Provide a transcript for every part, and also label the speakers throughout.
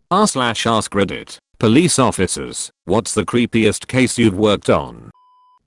Speaker 1: r/AskReddit. Police officers, what's the creepiest case you've worked on?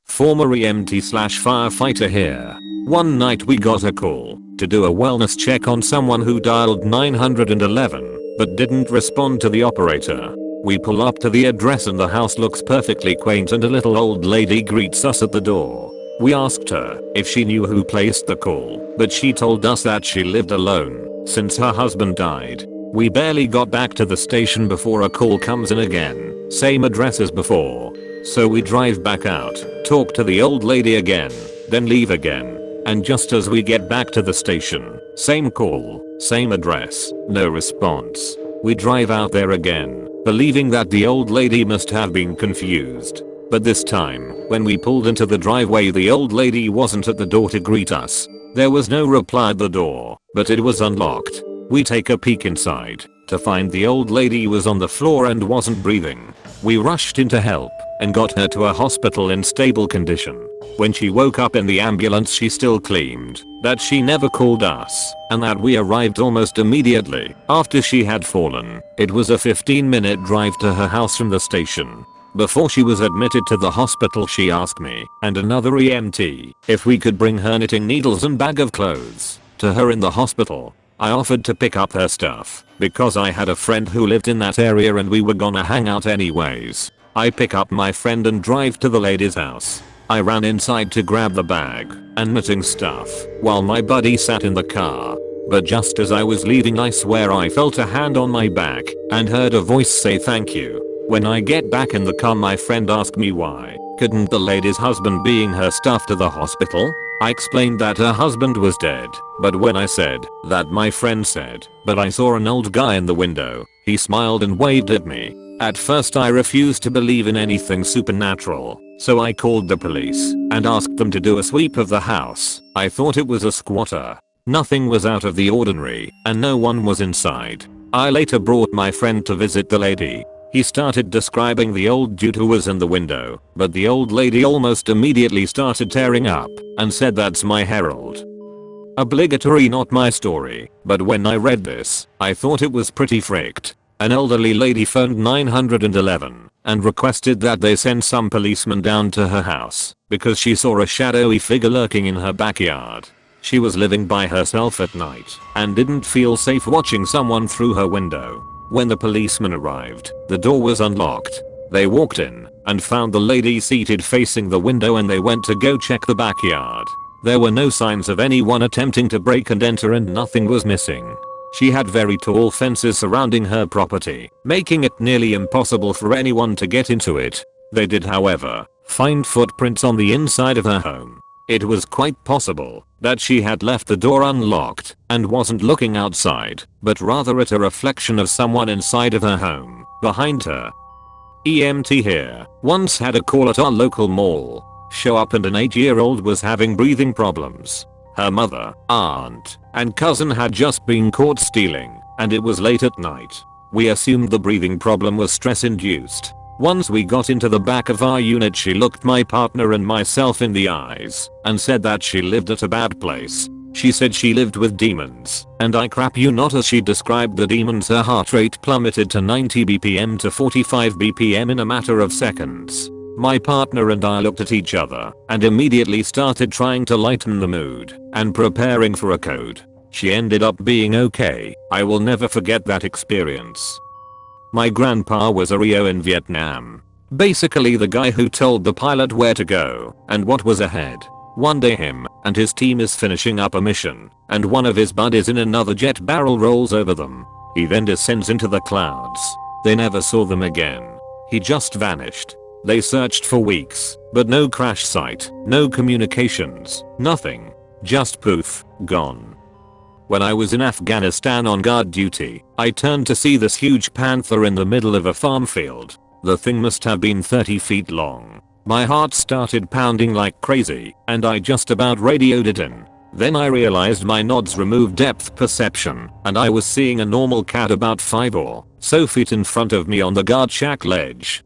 Speaker 1: Former EMT/firefighter here. One night we got a call to do a wellness check on someone who dialed 911 but didn't respond to the operator. We pull up to the address and the house looks perfectly quaint and a little old lady greets us at the door. We asked her if she knew who placed the call, but she told us that she lived alone since her husband died. We barely got back to the station before a call comes in again, same address as before. So we drive back out, talk to the old lady again, then leave again. And just as we get back to the station, same call, same address, no response. We drive out there again, believing that the old lady must have been confused. But this time, when we pulled into the driveway, the old lady wasn't at the door to greet us. There was no reply at the door, but it was unlocked. We take a peek inside to find the old lady was on the floor and wasn't breathing. We rushed in to help and got her to a hospital in stable condition. When she woke up in the ambulance, she still claimed that she never called us and that we arrived almost immediately after she had fallen. It was a 15-minute drive to her house from the station. Before she was admitted to the hospital, she asked me and another EMT if we could bring her knitting needles and bag of clothes to her in the hospital. I offered to pick up her stuff because I had a friend who lived in that area and we were gonna hang out anyways. I pick up my friend and drive to the lady's house. I ran inside to grab the bag and knitting stuff while my buddy sat in the car. But just as I was leaving, I swear I felt a hand on my back and heard a voice say thank you. When I get back in the car, my friend asked me why couldn't the lady's husband bring her stuff to the hospital. I explained that her husband was dead, but when I said that, my friend said, "But I saw an old guy in the window." He smiled and waved at me. At first I refused to believe in anything supernatural, so I called the police and asked them to do a sweep of the house. I thought it was a squatter. Nothing was out of the ordinary and no one was inside. I later brought my friend to visit the lady. He started describing the old dude who was in the window, but the old lady almost immediately started tearing up and said, "That's my Harold." Obligatory not my story, but when I read this, I thought it was pretty fricked. An elderly lady phoned 911 and requested that they send some policemen down to her house because she saw a shadowy figure lurking in her backyard. She was living by herself at night and didn't feel safe watching someone through her window. When the policemen arrived, the door was unlocked. They walked in and found the lady seated facing the window, and they went to go check the backyard. There were no signs of anyone attempting to break and enter and nothing was missing. She had very tall fences surrounding her property, making it nearly impossible for anyone to get into it. They did, however, find footprints on the inside of her home. It was quite possible that she had left the door unlocked and wasn't looking outside, but rather at a reflection of someone inside of her home, behind her. EMT here. Once had a call at our local mall show up and an 8-year-old was having breathing problems. Her mother, aunt, and cousin had just been caught stealing, and it was late at night. We assumed the breathing problem was stress induced. Once we got into the back of our unit, she looked my partner and myself in the eyes and said that she lived at a bad place. She said she lived with demons, and I crap you not, as she described the demons, her heart rate plummeted to 90 BPM to 45 BPM in a matter of seconds. My partner and I looked at each other and immediately started trying to lighten the mood and preparing for a code. She ended up being okay. I will never forget that experience. My grandpa was a Rio in Vietnam. Basically the guy who told the pilot where to go and what was ahead. One day him and his team is finishing up a mission, and one of his buddies in another jet barrel rolls over them. He then descends into the clouds. They never saw them again. He just vanished. They searched for weeks, but no crash site, no communications, nothing. Just poof, gone. When I was in Afghanistan on guard duty, I turned to see this huge panther in the middle of a farm field. The thing must have been 30 feet long. My heart started pounding like crazy, and I just about radioed it in. Then I realized my nods removed depth perception, and I was seeing a normal cat about 5 or so feet in front of me on the guard shack ledge.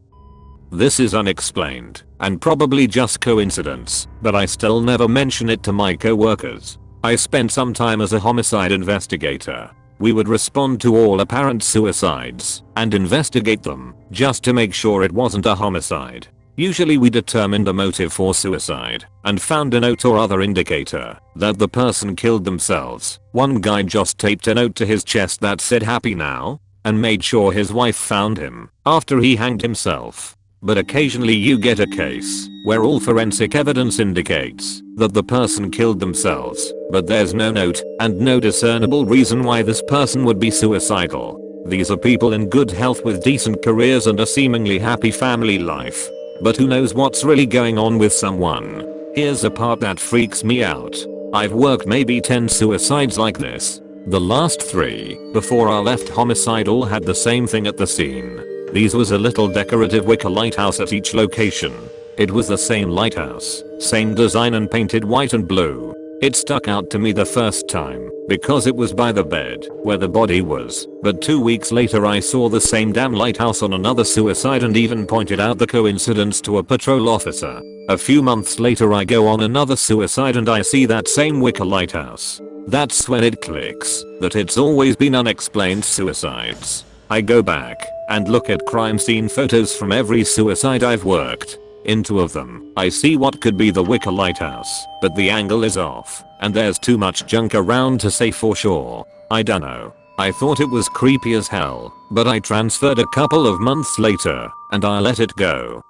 Speaker 1: This is unexplained, and probably just coincidence, but I still never mention it to my co-workers. I spent some time as a homicide investigator, We would respond to all apparent suicides and investigate them just to make sure it wasn't a homicide. Usually we determined a motive for suicide and found a note or other indicator that the person killed themselves. One guy just taped a note to his chest that said "happy now" and made sure his wife found him after he hanged himself. But occasionally you get a case where all forensic evidence indicates that the person killed themselves, but there's no note and no discernible reason why this person would be suicidal. These are people in good health with decent careers and a seemingly happy family life. But who knows what's really going on with someone. Here's a part that freaks me out. I've worked maybe 10 suicides like this. The last 3, before our left homicide, all had the same thing at the scene. These was a little decorative wicker lighthouse at each location. It was the same lighthouse, same design and painted white and blue. It stuck out to me the first time because it was by the bed where the body was, but 2 weeks later I saw the same damn lighthouse on another suicide and even pointed out the coincidence to a patrol officer. A few months later I go on another suicide and I see that same wicker lighthouse. That's when it clicks that it's always been unexplained suicides. I go back and look at crime scene photos from every suicide I've worked. In 2 of them, I see what could be the wicker lighthouse, but the angle is off, and there's too much junk around to say for sure. I dunno. I thought it was creepy as hell, but I transferred a couple of months later, and I let it go.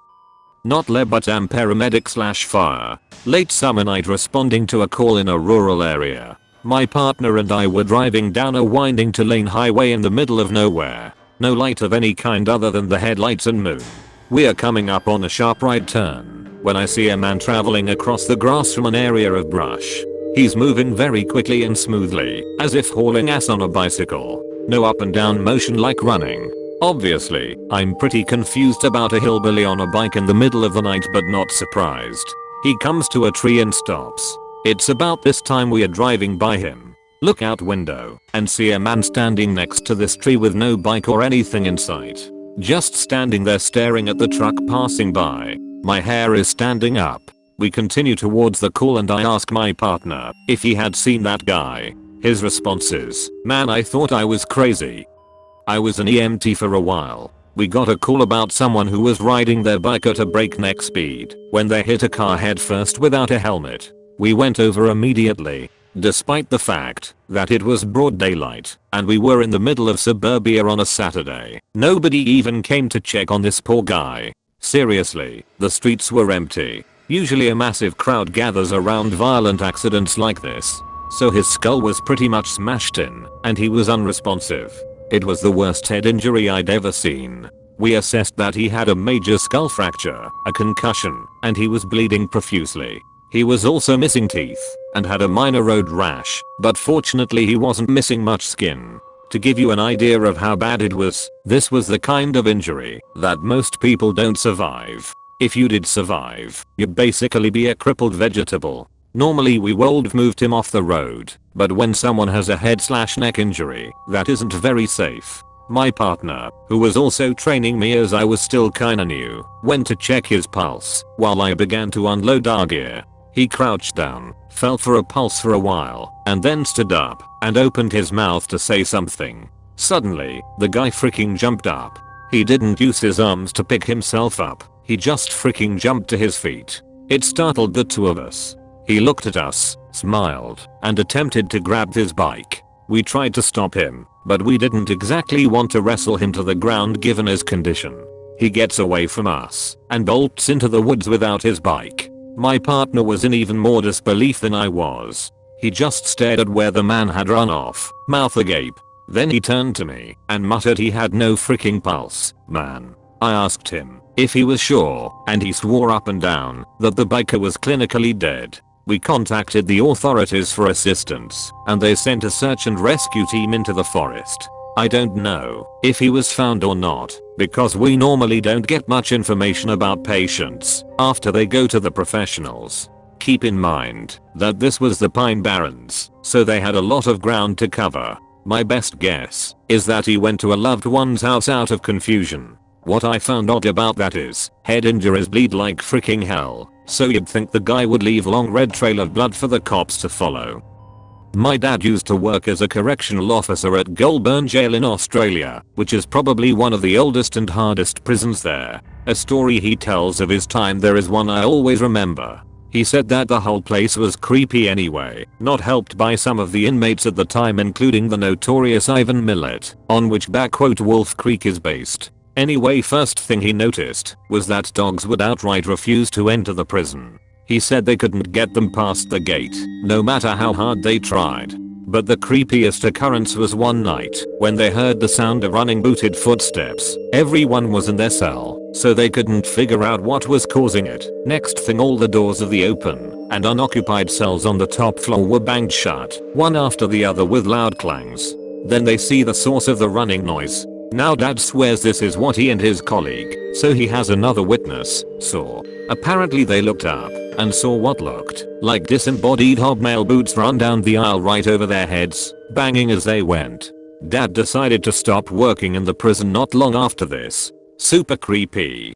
Speaker 1: Not lab but am paramedic/fire. Late summer night responding to a call in a rural area. My partner and I were driving down a winding 2-lane highway in the middle of nowhere. No light of any kind other than the headlights and moon. We are coming up on a sharp right turn when I see a man traveling across the grass from an area of brush. He's moving very quickly and smoothly, as if hauling ass on a bicycle. No up and down motion like running. Obviously, I'm pretty confused about a hillbilly on a bike in the middle of the night, but not surprised. He comes to a tree and stops. It's about this time we are driving by him. Look out window and see a man standing next to this tree with no bike or anything in sight. Just standing there staring at the truck passing by. My hair is standing up. We continue towards the call and I ask my partner if he had seen that guy. His response is, "Man, I thought I was crazy." I was an EMT for a while. We got a call about someone who was riding their bike at a breakneck speed when they hit a car head first without a helmet. We went over immediately, despite the fact that it was broad daylight and we were in the middle of suburbia on a Saturday. Nobody even came to check on this poor guy. Seriously, the streets were empty. Usually a massive crowd gathers around violent accidents like this. So his skull was pretty much smashed in and he was unresponsive. It was the worst head injury I'd ever seen. We assessed that he had a major skull fracture, a concussion, and he was bleeding profusely. He was also missing teeth and had a minor road rash, but fortunately he wasn't missing much skin. To give you an idea of how bad it was, this was the kind of injury that most people don't survive. If you did survive, you'd basically be a crippled vegetable. Normally we would have moved him off the road, but when someone has a head/neck injury, that isn't very safe. My partner, who was also training me as I was still kinda new, went to check his pulse while I began to unload our gear. He crouched down, felt for a pulse for a while, and then stood up and opened his mouth to say something. Suddenly, the guy freaking jumped up. He didn't use his arms to pick himself up, he just freaking jumped to his feet. It startled the 2 of us. He looked at us, smiled, and attempted to grab his bike. We tried to stop him, but we didn't exactly want to wrestle him to the ground given his condition. He gets away from us and bolts into the woods without his bike. My partner was in even more disbelief than I was. He just stared at where the man had run off, mouth agape. Then he turned to me and muttered he had no freaking pulse, man. I asked him if he was sure, and he swore up and down that the biker was clinically dead. We contacted the authorities for assistance, and they sent a search and rescue team into the forest. I don't know if he was found or not, because we normally don't get much information about patients after they go to the professionals. Keep in mind that this was the Pine Barrens, so they had a lot of ground to cover. My best guess is that he went to a loved one's house out of confusion. What I found odd about that is, head injuries bleed like freaking hell, so you'd think the guy would leave long red trail of blood for the cops to follow. My dad used to work as a correctional officer at Goulburn Jail in Australia, which is probably one of the oldest and hardest prisons there. A story he tells of his time there is one I always remember. He said that the whole place was creepy anyway, not helped by some of the inmates at the time, including the notorious Ivan Millet, on which Wolf Creek is based. Anyway, first thing he noticed was that dogs would outright refuse to enter the prison. He said they couldn't get them past the gate, no matter how hard they tried. But the creepiest occurrence was one night when they heard the sound of running booted footsteps. Everyone was in their cell, so they couldn't figure out what was causing it. Next thing, all the doors of the open and unoccupied cells on the top floor were banged shut, one after the other with loud clangs. Then they see the source of the running noise. Now dad swears this is what he and his colleague, so he has another witness, saw. Apparently they looked up and saw what looked like disembodied hobnail boots run down the aisle right over their heads, banging as they went. Dad decided to stop working in the prison not long after this. Super creepy.